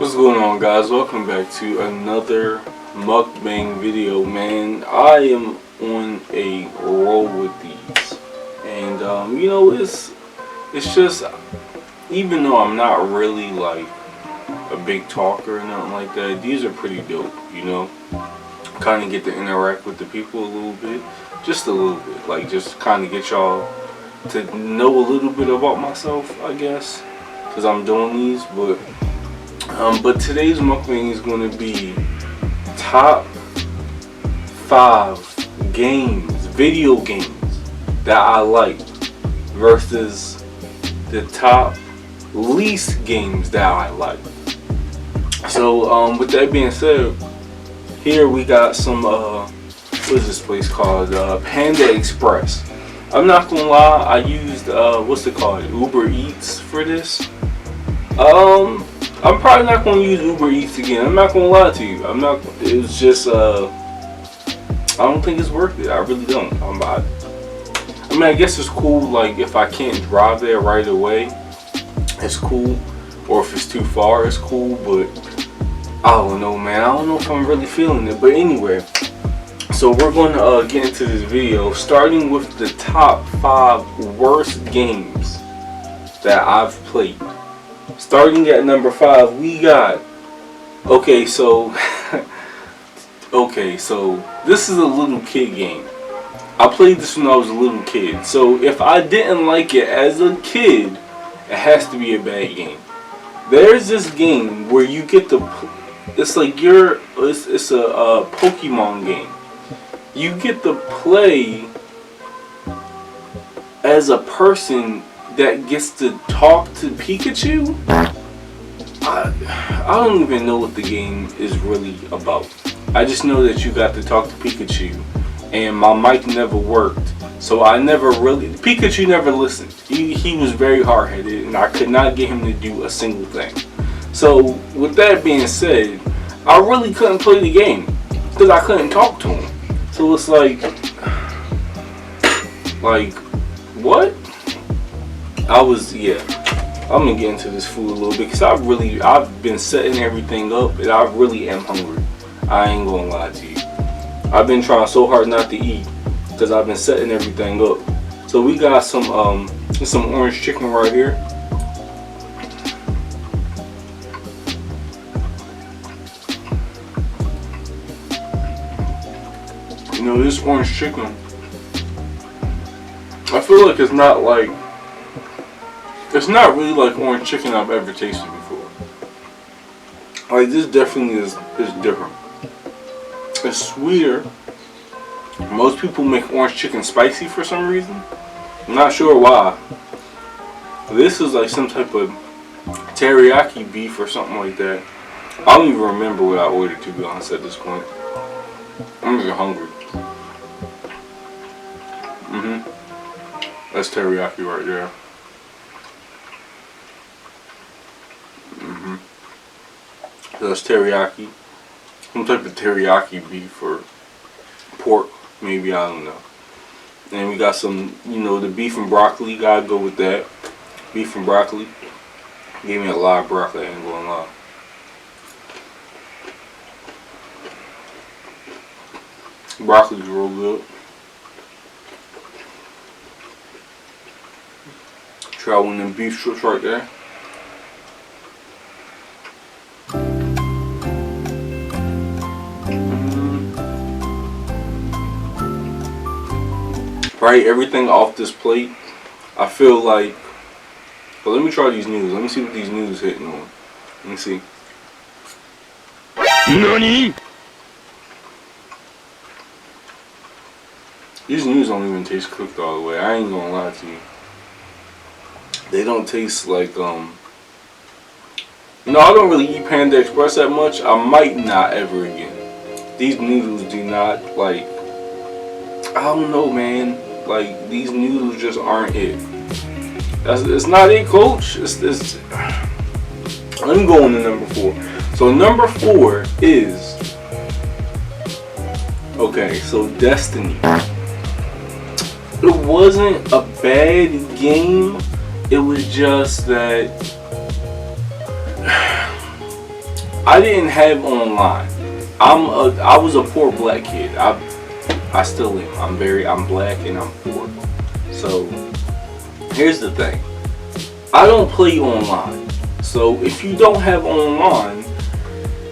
What's going on, guys? Welcome back to another mukbang video. Man, I am on a roll with these, and it's just, even though I'm not really like a big talker or nothing like that, these are pretty dope. Kind of get to interact with the people a little bit, just a little bit, like just kind of get y'all to know a little bit about myself, I guess, because I'm doing these. But today's mukbang is going to be top 5 video games that I like versus the top least games that I like. So with that being said, here we got some what is this place called? Panda Express. I'm not gonna lie, I used what's it called, Uber Eats for this. I'm probably not gonna use Uber Eats again. I'm not gonna lie to you. It was just I don't think it's worth it. I really don't. I guess it's cool. Like if I can't drive there right away, it's cool. Or if it's too far, it's cool. But I don't know, man. I don't know if I'm really feeling it. But anyway, so we're going to get into this video, starting with the top 5 worst games that I've played. Starting at number 5, we got, okay, so this is a little kid game. I played this when I was a little kid. So if I didn't like it as a kid, it has to be a bad game. There's this game where you get to, it's a Pokemon game. You get to play as a person that gets to talk to Pikachu. I don't even know what the game is really about. I just know that you got to talk to Pikachu, and my mic never worked, so Pikachu never listened. He was very hard-headed, and I could not get him to do a single thing. So with that being said, I really couldn't play the game because I couldn't talk to him. So it's like what? I'm gonna get into this food a little bit because I've been setting everything up and I really am hungry. I ain't gonna lie to you. I've been trying so hard not to eat because I've been setting everything up. So we got some orange chicken right here. This orange chicken, I feel like it's not really like orange chicken I've ever tasted before. Like this definitely is different. It's sweeter. Most people make orange chicken spicy for some reason. I'm not sure why. This is like some type of teriyaki beef or something like that. I don't even remember what I ordered, to be honest, at this point. I'm just hungry. That's teriyaki right there. So that's teriyaki. Some type of teriyaki beef or pork, maybe, I don't know. And we got some, the beef and broccoli. Gotta go with that. Beef and broccoli. Gave me a lot of broccoli, I ain't gonna lie. Broccoli's real good. Try one of them beef strips right there. Right, everything off this plate. I feel like, but let me try these noodles. Let me see what these noodles hitting on. Let me see. NANI? These noodles don't even taste cooked all the way. I ain't gonna lie to you. They don't taste like, I don't really eat Panda Express that much. I might not ever again. These noodles do not, I don't know, man. Like, these noodles just aren't it. It's not it, coach. Let me go on to number 4. So number 4 is, okay, so Destiny. It wasn't a bad game. It was just that I didn't have online. I was a poor black kid. I still am. I'm black and I'm poor. So here's the thing. I don't play online. So if you don't have online,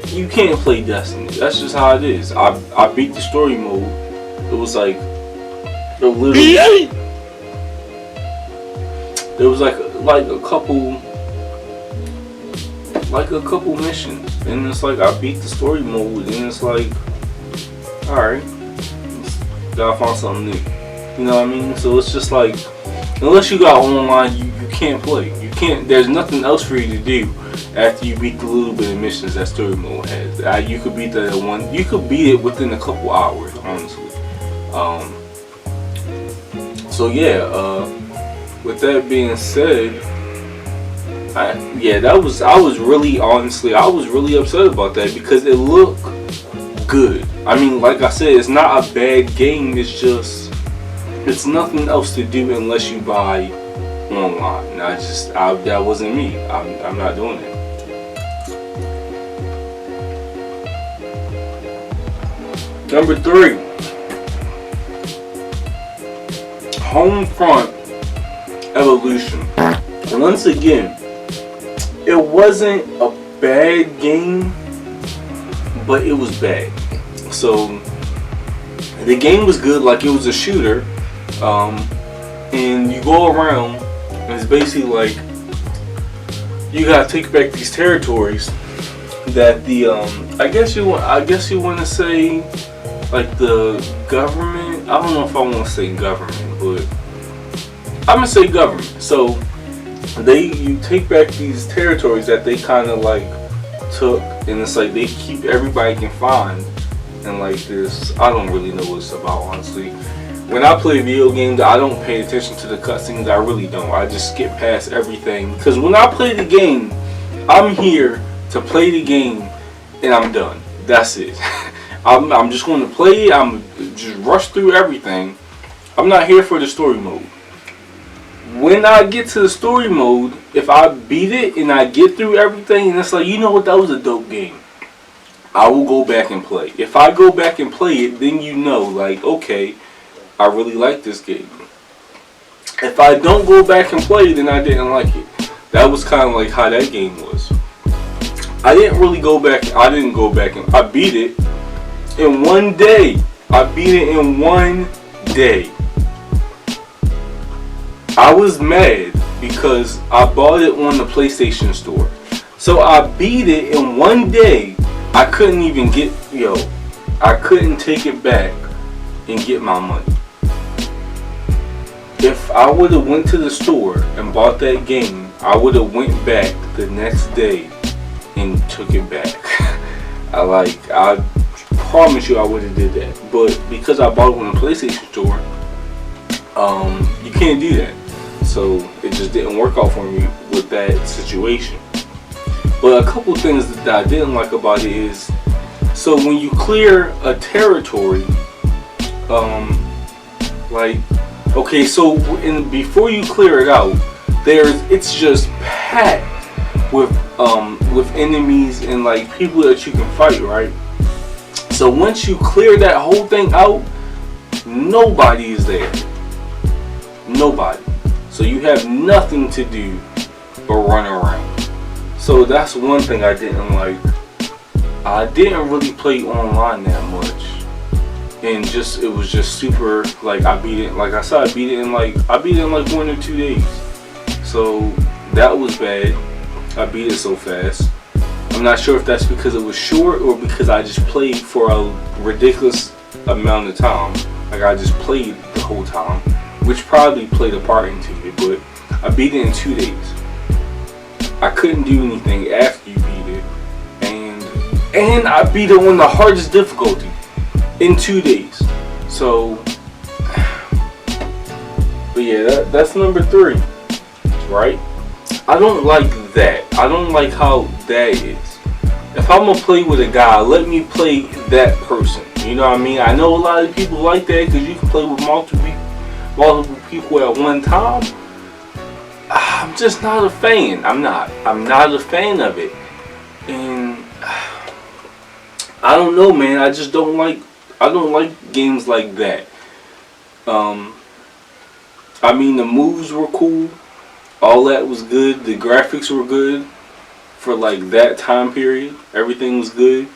you can't play Destiny. That's just how it is. I beat the story mode. It was like a little. There was like a couple missions, and it's like I beat the story mode, and it's like, all right, gotta find something new. You know what I mean? So it's just like, unless you got online, you can't play. You can't. There's nothing else for you to do after you beat the little bit of missions that story mode has. You could beat that one. You could beat it within a couple hours, honestly. So yeah. With that being said, I was really upset about that because it looked good. I mean, like I said, it's not a bad game. It's nothing else to do unless you buy online. That wasn't me. I'm not doing it. Number 3, Homefront Evolution. Once again, it wasn't a bad game, but it was bad. So the game was good, like it was a shooter, and you go around, and it's basically like you gotta take back these territories that the I guess you want to say like the government. I don't know if I want to say government, but I'm gonna say government. So you take back these territories that they kind of like took, and it's like they keep everybody confined, and like this, I don't really know what it's about, honestly. When I play video games, I don't pay attention to the cutscenes. I really don't. I just skip past everything because when I play the game, I'm here to play the game, and I'm done. That's it. I'm just going to play it. I'm just rush through everything. I'm not here for the story mode. When I get to the story mode, if I beat it and I get through everything and it's like, you know what, that was a dope game, I will go back and play. If I go back and play it, then you know, like, okay, I really like this game. If I don't go back and play it, then I didn't like it. That was kind of like how that game was. I didn't go back and I beat it in one day. I beat it in one day. I was mad because I bought it on the PlayStation Store. So I beat it in one day. I couldn't even I couldn't take it back and get my money. If I would have went to the store and bought that game, I would have went back the next day and took it back. I promise you I would have did that. But because I bought it on the PlayStation Store, you can't do that. So it just didn't work out for me with that situation. But a couple things that I didn't like about it is, so when you clear a territory, before you clear it out, it's just packed with enemies and like people that you can fight, right? So once you clear that whole thing out, nobody is there. Nobody. So you have nothing to do but run around. So that's one thing I didn't like. I didn't really play online that much. And it was just super, like, I beat it, like I said, I beat it in like 1 or 2 days. So that was bad. I beat it so fast. I'm not sure if that's because it was short or because I just played for a ridiculous amount of time. Like I just played the whole time, which probably played a part into it, but I beat it in 2 days. I couldn't do anything after you beat it, and I beat it on the hardest difficulty in 2 days. So, but yeah, that's number 3, right? I don't like that. I don't like how that is. If I'm gonna play with a guy, let me play that person. You know what I mean? I know a lot of people like that because you can play with multiple people at one time. I'm just not a fan. I'm not a fan of it. And I don't know, man. I just don't like. I don't like games like that. Um, I mean, the moves were cool. All that was good. The graphics were good for like that time period. Everything was good.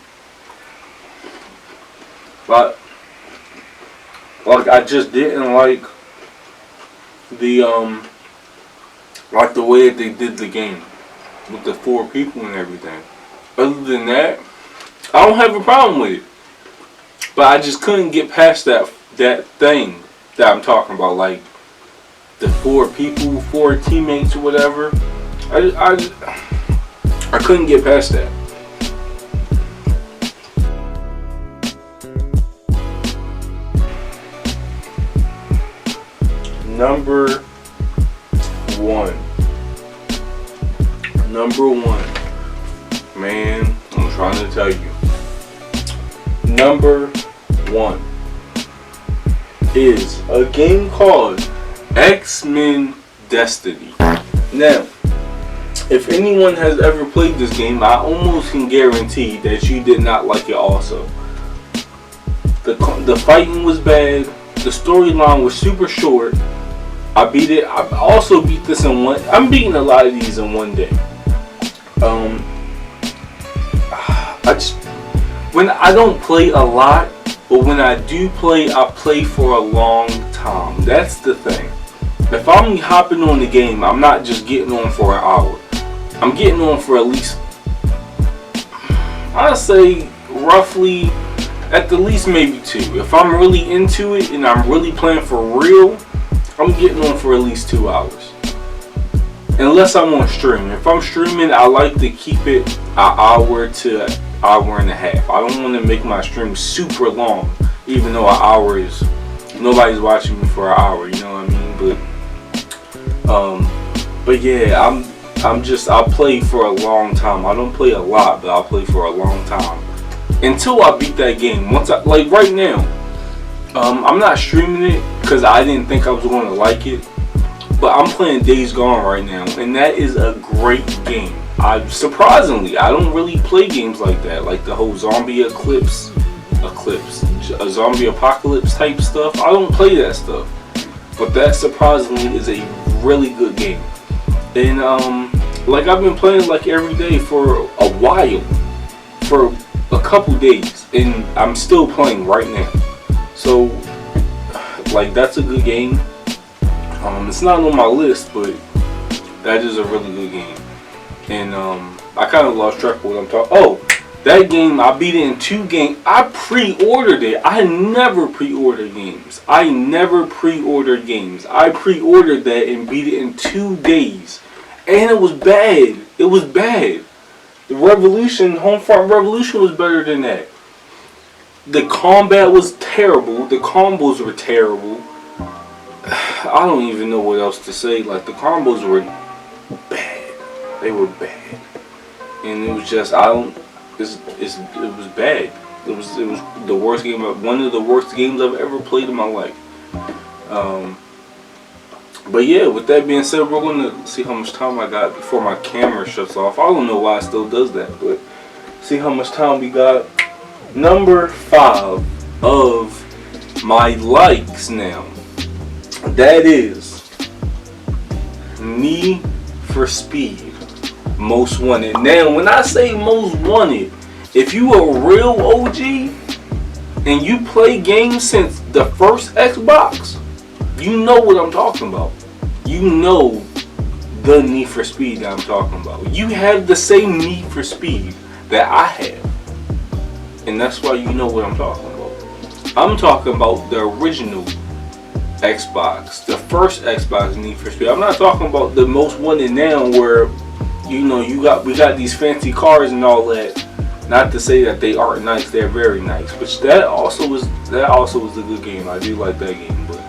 But like, I just didn't the like the way that they did the game with the 4 people and everything. Other than that, I don't have a problem with it. But I just couldn't get past that thing that I'm talking about, like the 4 people, 4 teammates or whatever. I couldn't get past that. Number 1. Number 1. Man, I'm trying to tell you. Number 1 is a game called X-Men Destiny. Now, if anyone has ever played this game, I almost can guarantee that you did not like it also. The fighting was bad. The storyline was super short. I beat it. I also beat this in one. I'm beating a lot of these in one day. When I don't play a lot, but when I do play, I play for a long time. That's the thing. If I'm hopping on the game, I'm not just getting on for an hour. I'm getting on for at least, I'd say roughly, at the least maybe 2. If I'm really into it and I'm really playing for real, I'm getting on for at least 2 hours. Unless I'm on stream. If I'm streaming, I like to keep it an hour to an hour and a half. I don't want to make my stream super long, even though an hour is, nobody's watching me for an hour, you know what I mean? But yeah, I'll play for a long time. I don't play a lot, but I'll play for a long time until I beat that game. Once like right now, I'm not streaming it because I didn't think I was going to like it, but I'm playing Days Gone right now, and that is a great game. Surprisingly, I don't really play games like that, like the whole zombie a zombie apocalypse type stuff. I don't play that stuff, but that surprisingly is a really good game. And like I've been playing like every day for a while, for a couple days, and I'm still playing right now. So like that's a good game. It's not on my list, but that is a really good game. And I kind of lost track of what I'm talking. Oh, that game, I beat it in 2 games. I pre-ordered it. I never pre-order games. I pre-ordered that and beat it in 2 days. And it was bad. It was bad. The Homefront Revolution was better than that. The combat was terrible. The combos were terrible. I don't even know what else to say. Like, the combos were bad. They were bad. And it was just, it was bad. It was the worst game, one of the worst games I've ever played in my life. But yeah, with that being said, we're going to see how much time I got before my camera shuts off. I don't know why it still does that, but see how much time we got. Number 5 of my likes now. That is Need for Speed Most Wanted. Now, when I say Most Wanted, if you a real OG and you play games since the first Xbox, you know what I'm talking about. You know the Need for Speed that I'm talking about. You have the same Need for Speed that I have. And that's why you know what I'm talking about. I'm talking about the original Xbox. The first Xbox Need for Speed. I'm not talking about the Most Wanted now where, you know, we got these fancy cars and all that. Not to say that they aren't nice, they're very nice. But that also was a good game. I do like that game, but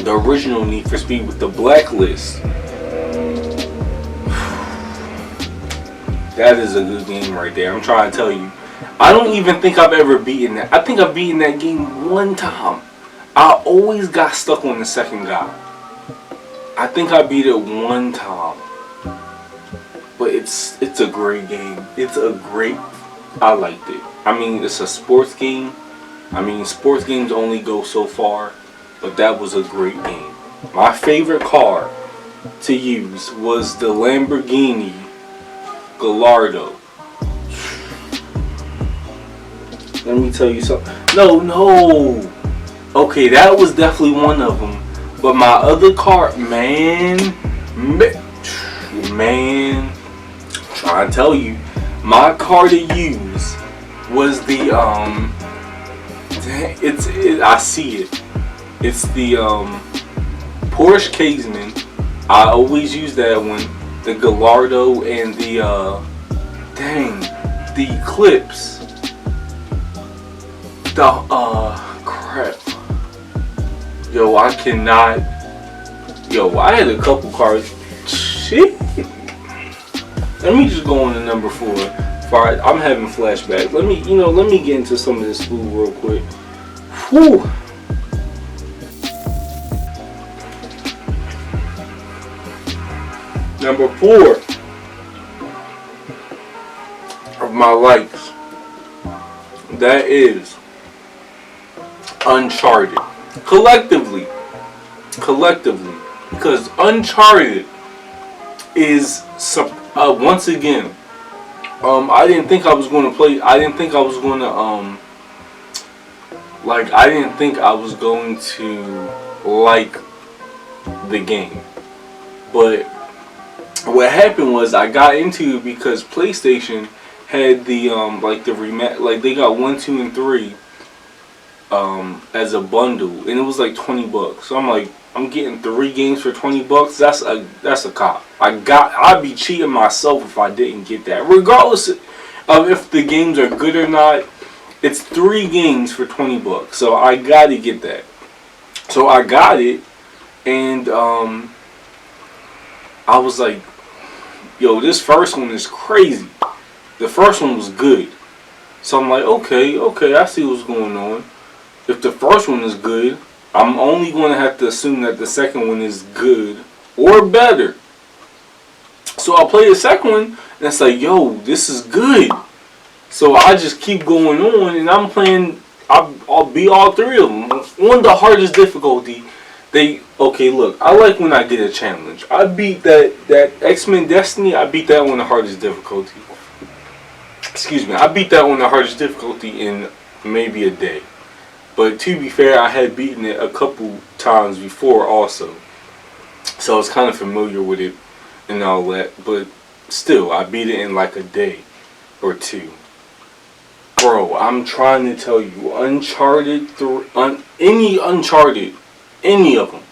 the original Need for Speed with the Blacklist, that is a good game right there. I'm trying to tell you. I don't even think I've ever beaten that. I think I've beaten that game 1 time. I always got stuck on the second guy. I think I beat it 1 time. But it's a great game. It's a great I liked it. I mean, it's a sports game. I mean, sports games only go so far, but that was a great game. My favorite car to use was the Lamborghini Gallardo. Let me tell you something. No. Okay, that was definitely one of them. But my other car, man, trying to tell you, my car to use was the I see it. It's the Porsche Cayman. I always use that one. The Gallardo and the the Eclipse. Crap. Yo, I cannot. Yo, I had a couple cars. Shit. Let me just go on to number 4. I'm having flashbacks. Let me get into some of this food real quick. Whew. Number 4 of my likes. That is Uncharted. Collectively, because Uncharted is once again. I didn't think I was going to play. I didn't think I was going to I didn't think I was going to like the game, but what happened was I got into it because PlayStation had the they got 1, 2, and 3 as a bundle, and it was like $20. So I'm like, I'm getting 3 games for $20. That's a cop. I'd be cheating myself if I didn't get that. Regardless of if the games are good or not, it's 3 games for $20. So I gotta get that. So I got it, and I was like, yo, this first one is crazy. The first one was good. So I'm like, okay, I see what's going on. If the first one is good, I'm only going to have to assume that the second one is good or better. So I play the second one, and it's like, yo, this is good. So I just keep going on, and I'm playing. I'll beat all 3 of them on the hardest difficulty. Look, I like when I get a challenge. I beat that X-Men Destiny. I beat that on the hardest difficulty. Excuse me. I beat that on the hardest difficulty in maybe a day. But to be fair, I had beaten it a couple times before also. So I was kind of familiar with it and all that. But still, I beat it in like a day or 2. Bro, I'm trying to tell you, Uncharted, any Uncharted, any of them,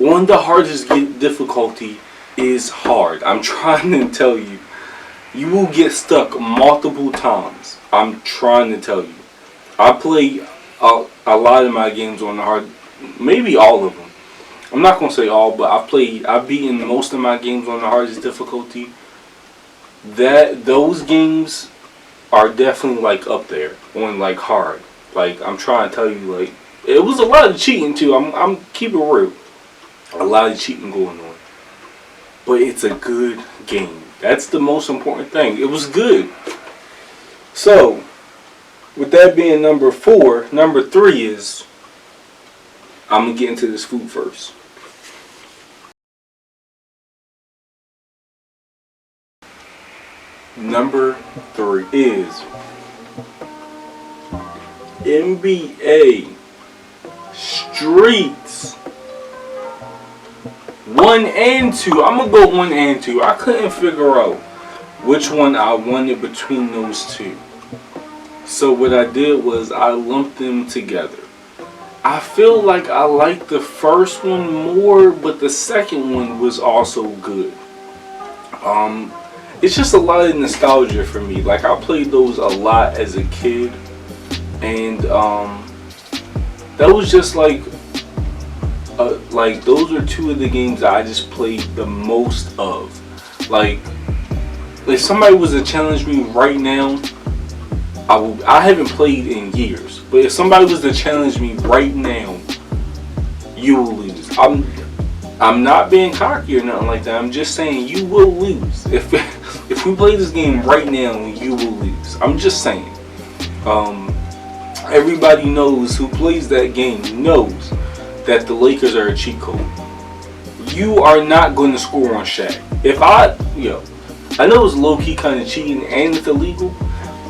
on the hardest difficulty is hard. I'm trying to tell you, you will get stuck multiple times. I'm trying to tell you. I play a lot of my games on the hard, maybe all of them. I'm not gonna say all, but I've beaten most of my games on the hardest difficulty. Those games are definitely like up there on like hard. Like, I'm trying to tell you, like, it was a lot of cheating too. I'm keeping it real. A lot of cheating going on. But it's a good game. That's the most important thing. It was good. So, with that being number 4, number 3 is, I'm going to get into this food first. Number 3 is NBA Streets 1 and 2. I'm going to go 1 and 2. I couldn't figure out which one I wanted between those 2. So what I did was I lumped them together. I feel like I liked the first one more, but the second one was also good. It's just a lot of nostalgia for me. Like, I played those a lot as a kid, and that was just like those are 2 of the games that I just played the most of. Like, if somebody was to challenge me right now, I haven't played in years, but if somebody was to challenge me right now, you will lose. I'm not being cocky or nothing like that. I'm just saying you will lose. If If we play this game right now, you will lose. I'm just saying. Everybody knows who plays that game knows that the Lakers are a cheat code. You are not going to score on Shaq. I know it's low-key kind of cheating and it's illegal,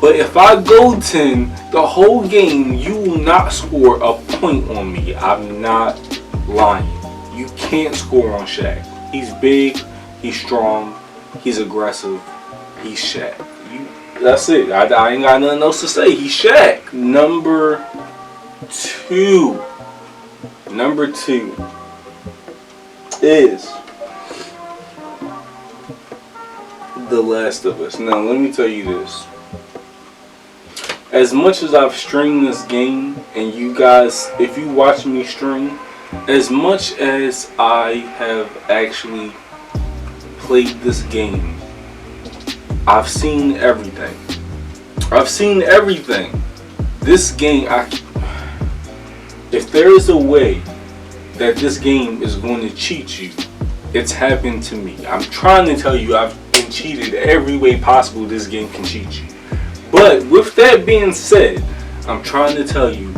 but if I go 10 the whole game, you will not score a point on me. I'm not lying. You can't score on Shaq. He's big, he's strong, he's aggressive, he's Shaq. That's it. I ain't got nothing else to say. He's Shaq. Number two is The Last of Us. Now, let me tell you this. As much as I've streamed this game, and you guys, if you watch me stream, as much as I have actually played this game, I've seen everything. This game, if there is a way that this game is going to cheat you, it's happened to me. I'm trying to tell you, I've been cheated every way possible this game can cheat you. But with that being said, I'm trying to tell you,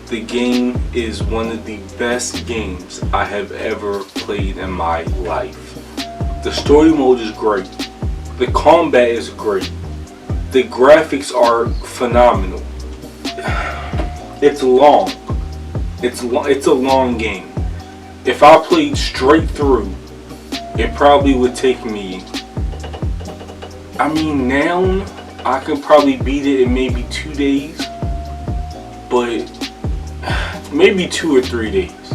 the game is one of the best games I have ever played in my life. The story mode is great. The combat is great. The graphics are phenomenal. It's long. It's a long game. If I played straight through, it probably would take me, now I could probably beat it in maybe 2 days, but maybe 2 or 3 days.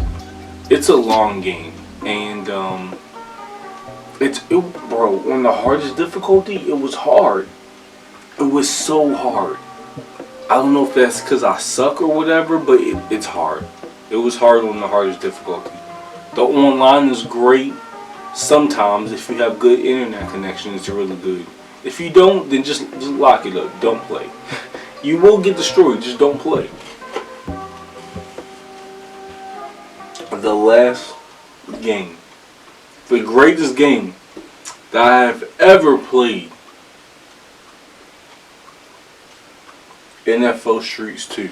It's a long game, and bro, on the hardest difficulty, it was hard. It was so hard. I don't know if that's because I suck or whatever, but it's hard. It was hard on the hardest difficulty. The online is great. Sometimes, if you have good internet connection, it's really good. If you don't, then just lock it up. Don't play. You will get destroyed. Just don't play. The last game. The greatest game that I have ever played. NFL Streets 2.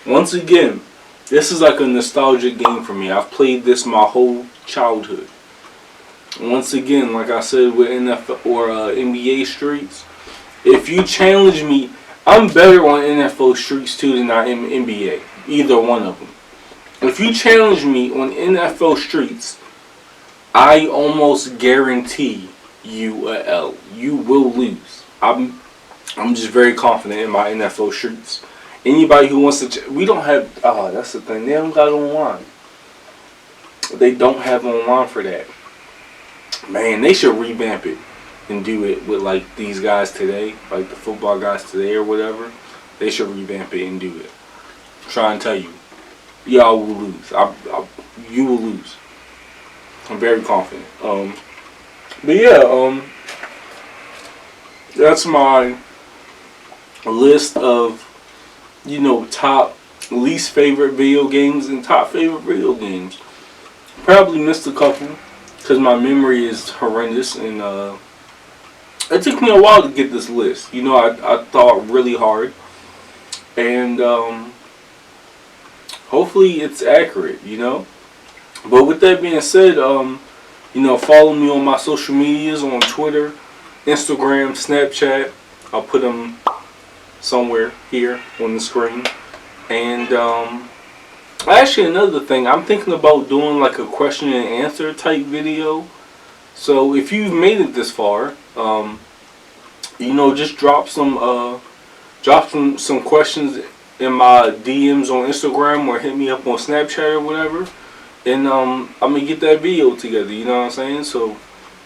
Once again, this is like a nostalgic game for me. I've played this my whole childhood. Once again, like I said with NFL or NBA Streets, if you challenge me, I'm better on NFL Streets 2 than I am NBA. Either one of them. If you challenge me on NFL Streets, I almost guarantee you a L. You will lose. I'm just very confident in my NFL Streets. Anybody who wants to, we don't have. That's the thing. They don't got online. They don't have online for that. Man, they should revamp it and do it with like these guys today, like the football guys today or whatever. They should revamp it and do it. I'm trying to tell you, y'all will lose. You will lose. I'm very confident. But yeah, that's my list of, top least favorite video games and top favorite video games. Probably missed a couple because my memory is horrendous, and it took me a while to get this list. I thought really hard, and hopefully it's accurate. But with that being said, follow me on my social medias on Twitter, Instagram, Snapchat. I'll put them somewhere here on the screen. And actually, another thing, I'm thinking about doing like a question and answer type video. So if you've made it this far, just drop some questions in my DMs on Instagram or hit me up on Snapchat or whatever. And I'm going to get that video together, you know what I'm saying? So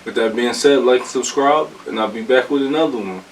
with that being said, like and subscribe, and I'll be back with another one.